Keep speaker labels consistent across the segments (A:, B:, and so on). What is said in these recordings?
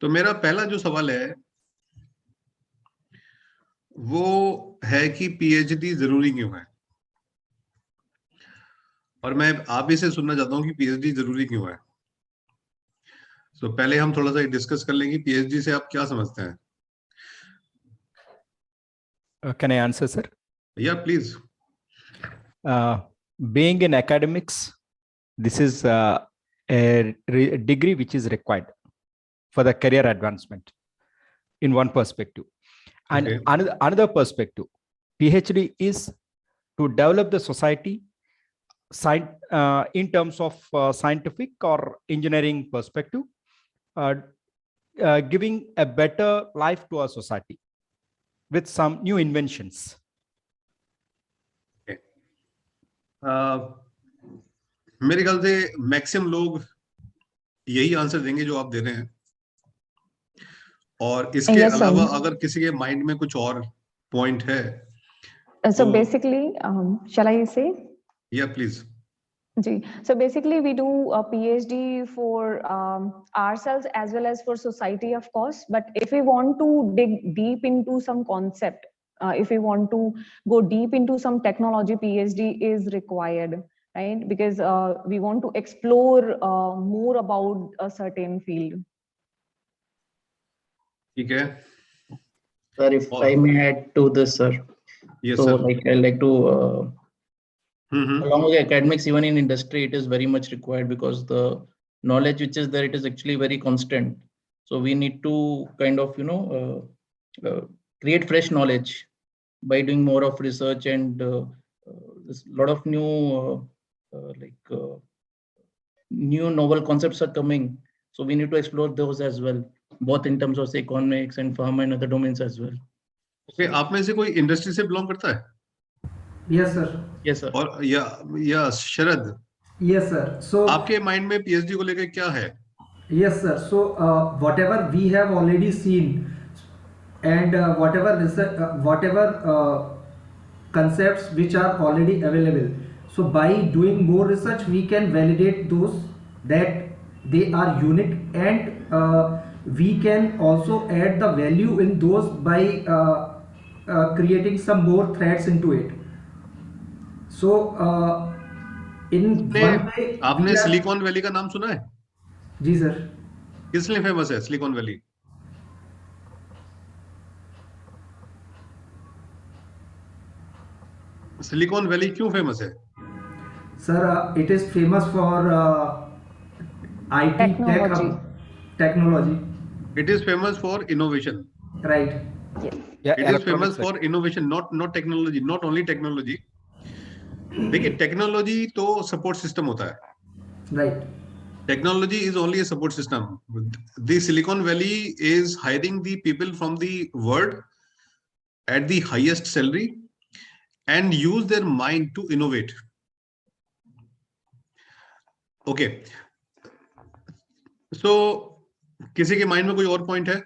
A: तो मेरा पहला जो सवाल है वो है कि पीएचडी जरूरी क्यों है, और मैं आप ही से सुनना चाहता हूँ कि पीएचडी जरूरी क्यों है। तो पहले हम थोड़ा सा डिस्कस कर लेंगे, पीएचडी से आप क्या समझते हैं।
B: Can I answer, sir?
A: या please.
B: Being in academics, this is a degree which is required for the career advancement in one perspective. And
A: Okay.
B: another perspective, PhD is to develop the society in terms of scientific or engineering perspective, giving a better life to our society with some new inventions.
A: Okay. मेरे ख्याल से maximum लोग यही answer देंगे जो आप दे रहे हैं, और इसके
C: Yes, sir.
A: अलावा अगर किसी के माइंड में कुछ और पॉइंट है
C: So
A: तो-
C: basically, shall I say?
A: या please.
C: So basically, we do a PhD for ourselves as well as for society, of course. But if we want to dig deep into some concept, if we want to go deep into some technology, PhD is required, right? Because we want to explore more about a certain field.
A: ठीक है
D: Sir, if I may add to this, sir.
A: Yes
D: So,
A: sir.
D: like, I like to, along with academics, even in industry, it is very much required because the knowledge which is there, it is actually very constant. So we need to kind of, create fresh knowledge by doing more of research, and there's a lot of new, new novel concepts are coming. So we need to explore those as well, both in terms of say, economics and pharma and other domains as well.
A: Okay, आप में से कोई industry से belong करता है?
E: Yes, sir.
D: Yes, sir.
A: और या शरद,
E: Yes, sir. So
A: आपके माइंड में पीएचडी को लेकर क्या है?
E: yes, sir. So whatever we have already seen, and whatever concepts which are already available. So by doing more research, we can validate those that they are unique, and we can also add the value in those by creating some more threads into it. So in one way,
A: आपने silicon valley का नाम सुना है?
E: जी sir.
A: किस लिए famous है silicon valley? Silicon valley क्यों famous है?
E: Sir it is famous for IT technology.
A: It is famous for innovation.
E: Right.
B: Yeah,
A: It is famous for innovation, not technology, not only technology. देखिए, technology तो support system होता है.
E: Right.
A: Technology is only a support system. The Silicon Valley is hiring the people from the world at the highest salary and use their mind to innovate. Okay. So, किसी के mind में कोई और point है?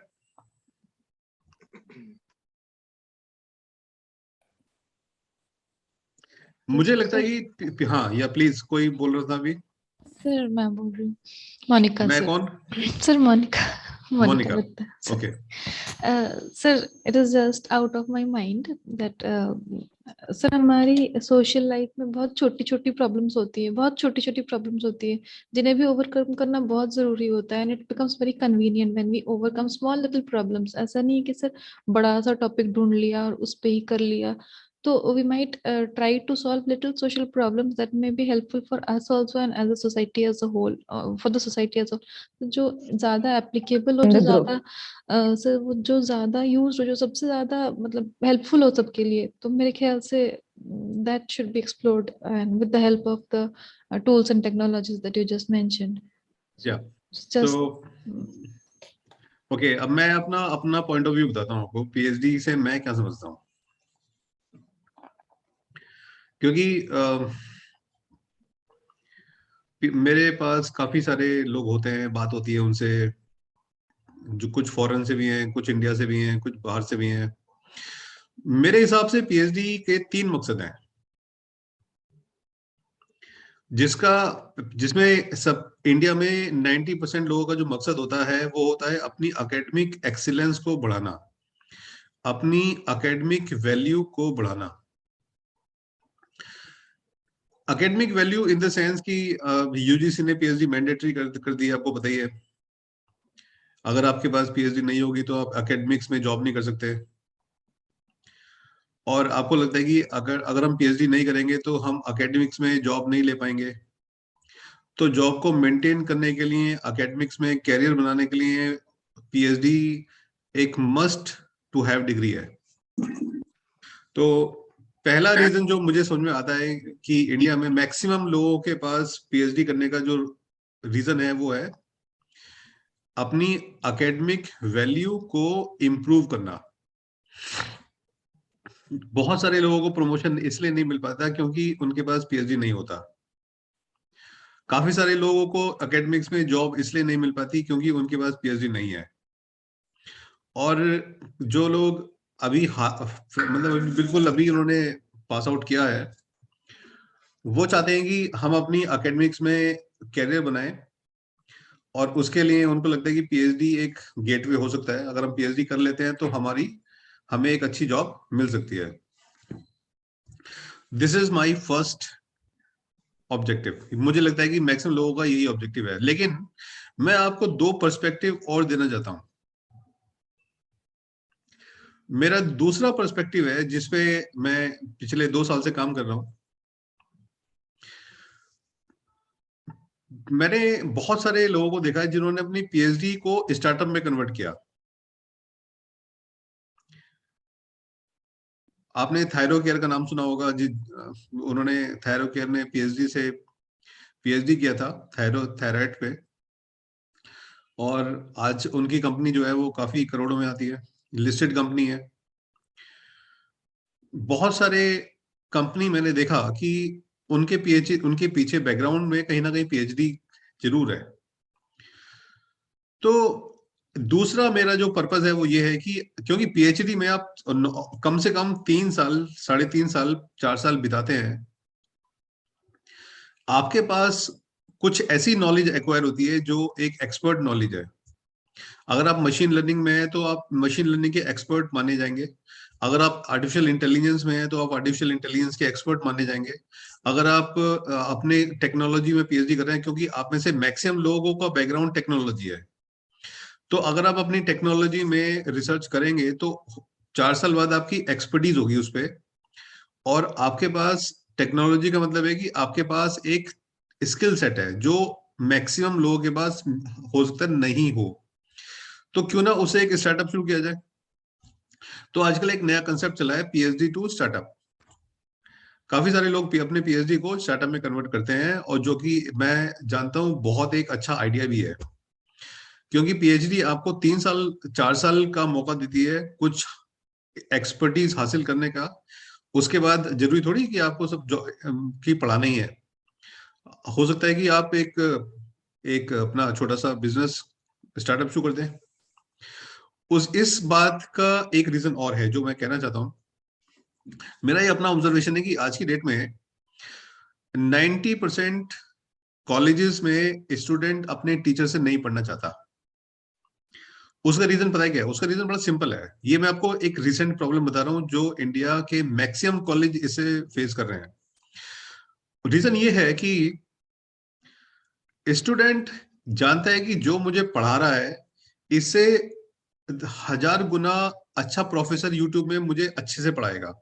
A: मुझे लगता है कि हाँ, या प्लीज, कोई बोल रहा था अभी?
F: सर मैं बोल रही हूँ, मोनिका।
A: मैं
F: सर
A: कौन?
F: Sir Monika.
A: Okay
F: sir, it is just out of my mind that sir हमारी सोशल लाइफ में बहुत छोटी छोटी प्रॉब्लम्स होती है, जिन्हें भी ओवरकम करना बहुत जरूरी होता है, and it becomes very convenient when we overcome small little problems. ऐसा नहीं है कि सर बड़ा सा टॉपिक ढूंढ लिया और उस पे ही कर लिया, तो we might try to solve little social problems that may be helpful for us also and as a society as a whole, for the society as a whole. जो ज्यादा applicable हो, जो ज्यादा सर वो जो ज्यादा यूज हो, जो सबसे ज्यादा मतलब हेल्पफुल हो सबके लिए, तो मेरे ख्याल से that should be explored and with the help of the tools and technologies that you just mentioned.
A: Yeah.
F: Just
A: So, okay, अब मैं अपना पॉइंट ऑफ व्यू बताता हूँ आपको, पीएचडी से मैं क्या समझता हूँ। क्योंकि मेरे पास काफी सारे लोग होते हैं, बात होती है उनसे, जो कुछ फॉरेन से भी हैं, कुछ इंडिया से भी हैं, कुछ बाहर से भी हैं। मेरे हिसाब से पीएचडी के 3 मकसद हैं। जिसमें सब इंडिया में 90% लोगों का जो मकसद होता है वो होता है अपनी एकेडमिक एक्सीलेंस को बढ़ाना, अपनी एकेडमिक वैल्यू को बढ़ाना। Academic value in the sense कि यूजीसी ने पीएचडी मैंडेटरी कर दी, आपको पता ही है। अगर आपके पास पीएचडी नहीं होगी तो आप एकेडमिक्स में जॉब नहीं कर सकते। और आपको लगता है कि अगर हम पीएचडी नहीं करेंगे तो हम एकेडमिक्स में जॉब नहीं ले पाएंगे। तो जॉब को मेंटेन करने के लिए, एकेडमिक्स में कैरियर बनाने के लिए पीएचडी एक मस्ट टू हैव डिग्री है। तो पहला रीजन जो मुझे समझ में आता है कि इंडिया में मैक्सिमम लोगों के पास पीएचडी करने का जो रीजन है वो है अपनी एकेडमिक वैल्यू को इम्प्रूव करना। बहुत सारे लोगों को प्रमोशन इसलिए नहीं मिल पाता क्योंकि उनके पास पीएचडी नहीं होता। काफी सारे लोगों को एकेडमिक्स में जॉब इसलिए नहीं मिल पाती क्योंकि उनके पास पीएचडी नहीं है। और जो लोग अभी मतलब बिल्कुल अभी उन्होंने पास आउट किया है, वो चाहते हैं कि हम अपनी एकेडमिक्स में कैरियर बनाएं, और उसके लिए उनको लगता है कि पीएचडी एक गेटवे हो सकता है। अगर हम पीएचडी कर लेते हैं तो हमें एक अच्छी जॉब मिल सकती है। This is my first objective. मुझे लगता है कि मैक्सिमम लोगों का यही ऑब्जेक्टिव है, लेकिन मैं आपको दो पर्सपेक्टिव और देना चाहता हूं। मेरा दूसरा पर्सपेक्टिव है जिसपे मैं पिछले 2 साल से काम कर रहा हूं। मैंने बहुत सारे लोगों को देखा है जिन्होंने अपनी पीएचडी को स्टार्टअप में कन्वर्ट किया। आपने थायरोकेयर का नाम सुना होगा जी। उन्होंने थायरोकेयर ने पीएचडी किया था थायराइड पे, और आज उनकी कंपनी जो है वो काफी करोड़ों में आती है, लिस्टेड कंपनी है। बहुत सारे कंपनी मैंने देखा कि उनके पीछे बैकग्राउंड में कहीं ना कहीं पीएचडी जरूर है। तो दूसरा मेरा जो पर्पस है वो ये है कि क्योंकि पीएचडी में आप कम से कम 3 साल, 3.5 साल, 4 साल बिताते हैं, आपके पास कुछ ऐसी नॉलेज एक्वायर होती है जो एक एक्सपर्ट नॉलेज है। अगर आप मशीन लर्निंग में हैं तो आप मशीन लर्निंग के एक्सपर्ट माने जाएंगे। अगर आप आर्टिफिशियल इंटेलिजेंस में हैं तो आप आर्टिफिशियल इंटेलिजेंस के एक्सपर्ट माने जाएंगे। अगर आप अपने टेक्नोलॉजी में पीएचडी कर रहे हैं, क्योंकि आप में से मैक्सिमम लोगों का बैकग्राउंड टेक्नोलॉजी है, तो अगर आप अपनी टेक्नोलॉजी में रिसर्च करेंगे तो 4 साल बाद आपकी एक्सपर्टीज होगी उस पर। और आपके पास टेक्नोलॉजी का मतलब है कि आपके पास एक स्किल सेट है जो मैक्सिमम लोगों के पास हो सकता है नहीं हो। तो क्यों ना उसे एक स्टार्टअप शुरू किया जाए। तो आजकल एक नया कंसेप्ट चला है, पीएचडी टू स्टार्टअप। काफी सारे लोग अपने पीएचडी को स्टार्टअप में कन्वर्ट करते हैं, और जो कि मैं जानता हूं बहुत एक अच्छा आइडिया भी है, क्योंकि पीएचडी आपको 3 साल 4 साल का मौका देती है कुछ एक्सपर्टीज हासिल करने का। उसके बाद जरूरी थोड़ी कि आपको सब की पढ़ाना ही है। हो सकता है कि आप एक अपना छोटा सा बिजनेस स्टार्टअप शुरू कर दें। इस बात का एक रीजन और है जो मैं कहना चाहता हूं। मेरा ये अपना ऑब्जर्वेशन है कि आज की डेट में 90% कॉलेजेस में स्टूडेंट अपने टीचर से नहीं पढ़ना चाहता। उसका रीजन पता है क्या है? उसका रीजन बड़ा सिंपल है। ये मैं आपको एक रिसेंट प्रॉब्लम बता रहा हूं जो इंडिया के मैक्सिमम कॉलेज इसे फेस कर रहे हैं। रीजन ये है कि स्टूडेंट जानता है कि जो मुझे पढ़ा रहा है इससे 1000 गुना अच्छा प्रोफेसर यूट्यूब में मुझे अच्छे से पढ़ाएगा।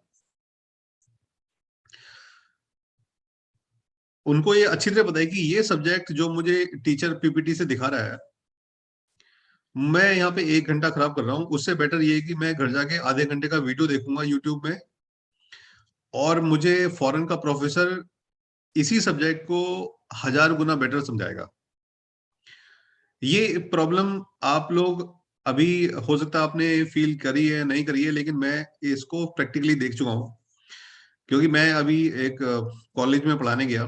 A: उनको ये अच्छी तरह पता है कि ये सब्जेक्ट जो मुझे टीचर पीपीटी से दिखा रहा है, मैं यहाँ पे 1 घंटा खराब कर रहा हूँ, उससे बेटर ये है कि मैं घर जाके आधे घंटे का वीडियो देखूंगा यूट्यूब में, और मुझे फॉरेन का प्रोफेसर इसी सब्जेक्ट को 1000 गुना बेटर समझाएगा। ये प्रॉब्लम आप लोग अभी हो सकता है आपने फील करी है नहीं करी है, लेकिन मैं इसको प्रैक्टिकली देख चुका हूँ। क्योंकि मैं अभी एक कॉलेज में पढ़ाने गया,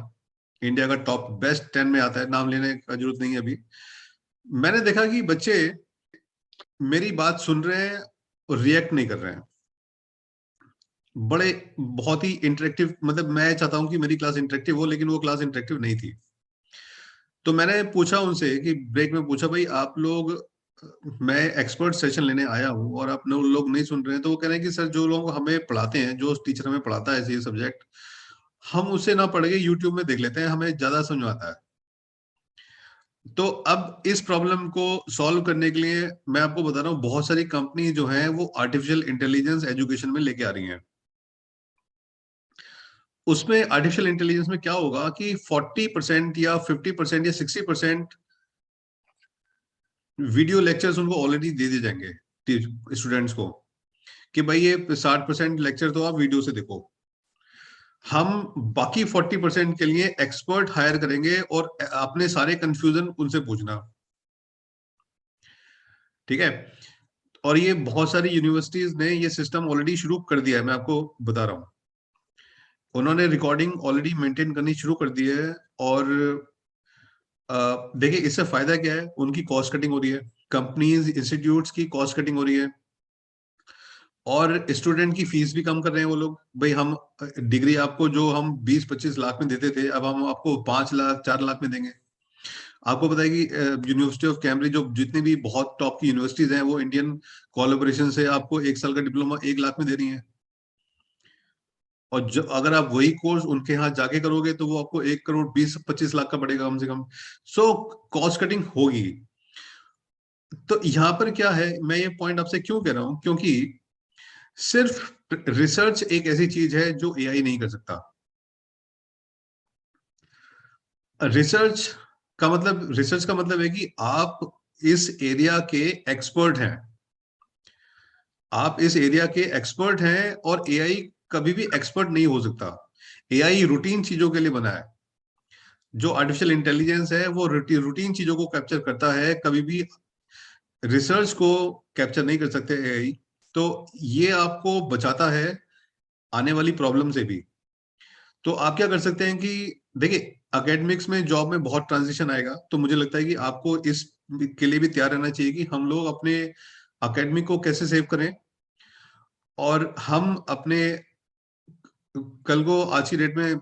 A: इंडिया का टॉप बेस्ट 10 में आता है, नाम लेने का जरूरत नहीं है अभी। मैंने देखा कि बच्चे मेरी बात सुन रहे हैं और रिएक्ट नहीं कर रहे हैं। बड़े बहुत ही इंटरेक्टिव, मतलब मैं चाहता हूं कि मेरी क्लास इंटरेक्टिव हो, लेकिन वो क्लास इंटरेक्टिव नहीं थी। तो मैंने पूछा उनसे कि ब्रेक में पूछा, भाई आप लोग, मैं एक्सपर्ट सेशन लेने आया हूँ और आप लोग नहीं सुन रहे हैं। तो वो कह रहे हैं कि सर जो लोग हमें पढ़ाते हैं, जो टीचर हमें पढ़ाता है ये सब्जेक्ट, हम उससे ना पढ़ के यूट्यूब में देख लेते हैं, हमें ज्यादा समझ में आता है। तो अब इस प्रॉब्लम को सॉल्व करने के लिए मैं आपको बता रहा हूँ, बहुत सारी कंपनी जो है वो आर्टिफिशियल इंटेलिजेंस एजुकेशन में लेके आ रही हैं। उसमें आर्टिफिशियल इंटेलिजेंस में क्या होगा कि 40% या 50% या 60% वीडियो लेक्चर्स उनको ऑलरेडी दे दिए जाएंगे स्टूडेंट्स को, कि भाई ये 60% लेक्चर तो आप वीडियो से देखो। हम बाकी 40% के लिए एक्सपर्ट हायर करेंगे और अपने सारे कंफ्यूजन उनसे पूछना, ठीक है। और ये बहुत सारी यूनिवर्सिटीज ने ये सिस्टम ऑलरेडी शुरू कर दिया है, मैं आपको बता रहा हूँ। उन्होंने रिकॉर्डिंग ऑलरेडी मेंटेन करनी शुरू कर दी है। और देखिए इससे फायदा क्या है, उनकी कॉस्ट कटिंग हो रही है, कंपनीज इंस्टीट्यूट्स की कॉस्ट कटिंग हो रही है, और स्टूडेंट की फीस भी कम कर रहे हैं वो लोग। भाई हम डिग्री आपको जो हम 20-25 लाख में देते थे, अब हम आपको 5 लाख 4 लाख में देंगे। आपको पता है कि यूनिवर्सिटी ऑफ कैम्ब्रिज, जो जितनी भी बहुत टॉप की यूनिवर्सिटीज हैं, वो इंडियन कोलैबोरेशन से आपको 1 साल का डिप्लोमा 1 लाख में दे रही है। और जो अगर आप वही कोर्स उनके यहाँ जाके करोगे तो वो आपको 1 करोड़ 20-25 लाख का पड़ेगा कम से कम। सो कॉस्ट कटिंग होगी। तो यहाँ पर क्या है, मैं ये पॉइंट आपसे क्यों कह रहा हूं, क्योंकि सिर्फ रिसर्च एक ऐसी चीज है जो एआई नहीं कर सकता। रिसर्च का मतलब है कि आप इस एरिया के एक्सपर्ट हैं, आप इस एरिया के एक्सपर्ट हैं, और एआई कभी भी एक्सपर्ट नहीं हो सकता। एआई रूटीन चीजों के लिए बना है। जो आर्टिफिशियल इंटेलिजेंस है वो रूटीन चीजों को कैप्चर करता है, कभी भी रिसर्च को कैप्चर नहीं कर सकते एआई। तो ये आपको बचाता है आने वाली प्रॉब्लम से भी। तो आप क्या कर सकते हैं कि देखिए, एकेडमिक्स में जॉब में बहुत ट्रांजिशन आएगा, तो मुझे लगता है कि आपको इस के लिए भी तैयार रहना चाहिए कि हम लोग अपने एकेडमिक को कैसे सेव करें, और हम अपने कल को आज की डेट में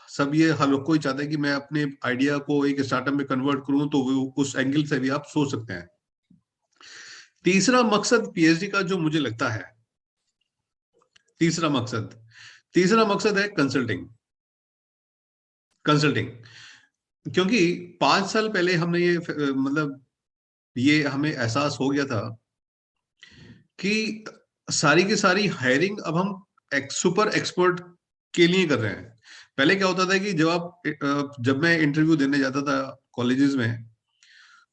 A: सब ये हर लोग को ही चाहते हैं कि मैं अपने आइडिया को एक स्टार्टअप में कन्वर्ट करूं, तो वो उस एंगल से भी आप सोच सकते हैं। तीसरा मकसद पीएचडी का जो मुझे लगता है, तीसरा मकसद है कंसल्टिंग। क्योंकि 5 साल पहले हमने ये मतलब ये हमें एहसास हो गया था कि सारी की सारी हायरिंग अब हम सुपर एक्सपर्ट के लिए कर रहे हैं। पहले क्या होता था कि जब मैं इंटरव्यू देने जाता था कॉलेजेस में,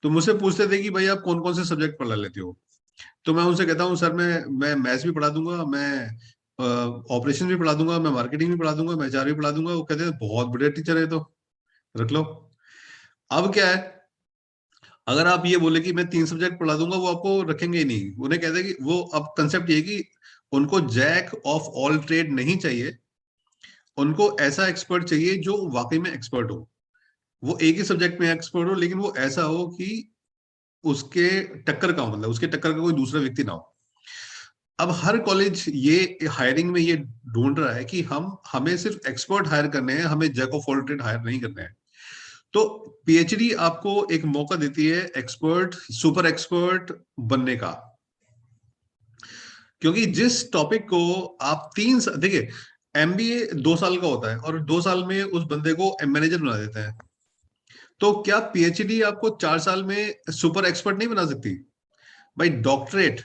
A: तो मुझसे पूछते थे कि भाई आप कौन कौन से सब्जेक्ट पढ़ा लेते हो। तो मैं उनसे कहता हूँ सर मैं मैथ्स भी पढ़ा दूंगा, मैं ऑपरेशन भी पढ़ा दूंगा, मैं मार्केटिंग भी पढ़ा दूंगा, मैं एचआर भी पढ़ा दूंगा। वो कहते हैं बहुत बढ़िया टीचर है, तो रख लो। अब क्या है, अगर आप ये बोले कि मैं 3 सब्जेक्ट पढ़ा दूंगा, वो आपको रखेंगे ही नहीं। उन्हें कहते हैं कि वो अब कंसेप्ट ये है कि उनको जैक ऑफ ऑल ट्रेड नहीं चाहिए, उनको ऐसा एक्सपर्ट चाहिए जो वाकई में एक्सपर्ट हो। वो एक ही सब्जेक्ट में एक्सपर्ट हो, लेकिन वो ऐसा हो कि उसके टक्कर का हो, मतलब उसके टक्कर का कोई दूसरा व्यक्ति ना हो। अब हर कॉलेज ये हायरिंग में ये ढूंढ रहा है कि हमें सिर्फ एक्सपर्ट हायर करने हैं, हमें jack of all trade hire नहीं करने हैं। तो पीएचडी आपको एक मौका देती है एक्सपर्ट, सुपर एक्सपर्ट बनने का। क्योंकि जिस टॉपिक को आप देखिए, एमबीए 2 साल का होता है, और 2 साल में उस बंदे को मैनेजर बना देता है। तो क्या पीएचडी आपको 4 साल में सुपर एक्सपर्ट नहीं बना सकती? भाई डॉक्टरेट,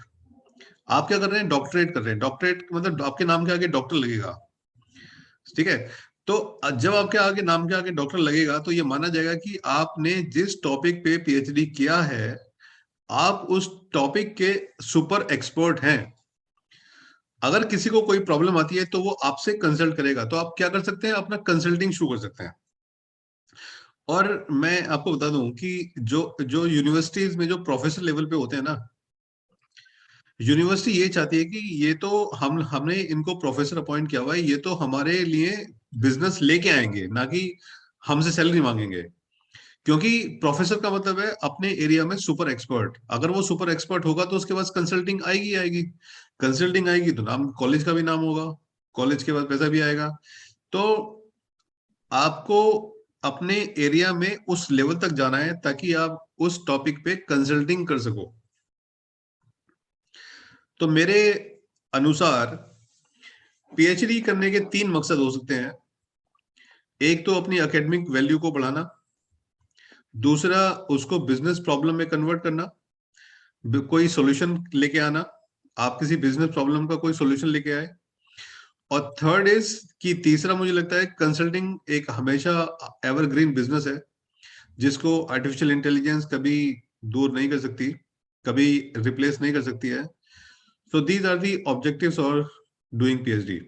A: आप क्या कर रहे हैं, डॉक्टरेट कर रहे हैं। डॉक्टरेट मतलब आपके नाम के आगे डॉक्टर लगेगा, ठीक है। तो जब आपके आगे नाम के आगे डॉक्टर लगेगा, तो ये माना जाएगा कि आपने जिस टॉपिक पे पीएचडी किया है, आप उस टॉपिक के सुपर एक्सपर्ट हैं। अगर किसी को कोई प्रॉब्लम आती है तो वो आपसे कंसल्ट करेगा। तो आप क्या कर सकते हैं, अपना कंसल्टिंग शुरू कर सकते हैं। और मैं आपको बता दूं कि जो यूनिवर्सिटीज में जो प्रोफेसर लेवल पे होते हैं ना, यूनिवर्सिटी ये चाहती है कि ये तो हमने इनको प्रोफेसर अपॉइंट किया हुआ है, ये तो हमारे लिए बिजनेस लेके आएंगे, ना कि हमसे सैलरी मांगेंगे। क्योंकि प्रोफेसर का मतलब है अपने एरिया में सुपर एक्सपर्ट। अगर वो सुपर एक्सपर्ट होगा तो उसके पास कंसल्टिंग आएगी। कंसल्टिंग आएगी तो नाम कॉलेज का भी नाम होगा, कॉलेज के बाद पैसा भी आएगा। तो आपको अपने एरिया में उस लेवल तक जाना है ताकि आप उस टॉपिक पे कंसल्टिंग कर सको। तो मेरे अनुसार पीएचडी करने के 3 मकसद हो सकते हैं। एक तो अपनी एकेडमिक वैल्यू को बढ़ाना, दूसरा उसको बिजनेस प्रॉब्लम में कन्वर्ट करना, कोई सॉल्यूशन लेके आना, आप किसी बिजनेस प्रॉब्लम का कोई सॉल्यूशन लेके आए, और थर्ड इज कि तीसरा मुझे लगता है कंसल्टिंग एक हमेशा एवरग्रीन बिजनेस है जिसको आर्टिफिशियल इंटेलिजेंस कभी दूर नहीं कर सकती, कभी रिप्लेस नहीं कर सकती है। So these are the objectives of doing PhD.